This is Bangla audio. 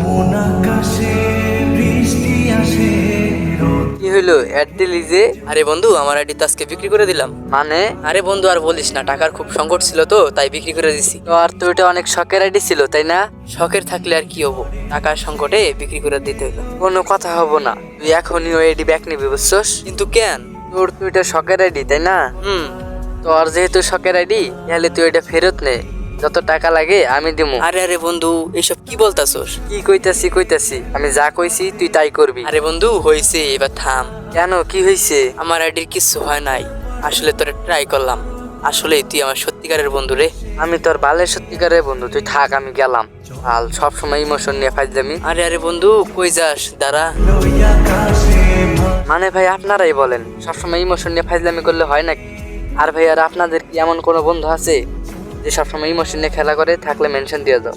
কোন আকাশে বৃষ্টি আসে কি হইলো অ্যাড দিলি যে? আরে বন্ধু, আমার আইডি তো আজকে বিক্রি করে দিলাম। মানে আরে বন্ধু, আর বলিস না, টাকার খুব সংকট ছিল তো তাই বিক্রি করে দিছি। তো আর তো এটা অনেক শখের আইডি ছিল তাই না? শখের থাকলে আর কি হবো, টাকার সংকটে বিক্রি করে দিতে হলো। কোনো কথা হবো না, তুই এখনই ওই আইডি ব্যাক নিবি বুঝছস? কিন্তু কেন? তোর তো এটা শখের আইডি তাই না? হুম। তোর যেহেতু শখের আইডি তাহলে তুই এটা ফেরত নে, যত টাকা লাগে আমি দিমু। আরে আরে বন্ধু, এইসব কি বলতাছোস? কি কইতাছি আমি যা কইছি তুই তাই করবি। আরে বন্ধু হয়েছে, এবার থাম। কেন কি হইছে? আমার আইডির কিছু হয় নাই, আসলে তোরে ট্রাই করলাম। আসলে তুই আমার সত্যিকারের বন্ধু রে। আমি তোর বালের সত্যিকারের বন্ধু, তুই থাক আমি গেলাম। আর সবসময় ইমোশন নিয়ে ফাইজলামি। আরে আরে বন্ধু, কই যাস? দাঁড়া। ওই আকাশে মানে ভাই আপনারাই বলেন সবসময় ইমোশন নিয়ে ফাইজলামি করলে হয় নাকি? আর ভাই আর আপনাদের কি এমন কোনো বন্ধু আছে যে সবসময় ইমোশন নিয়ে খেলা করে? থাকলে মেনশন দিয়ে দাও।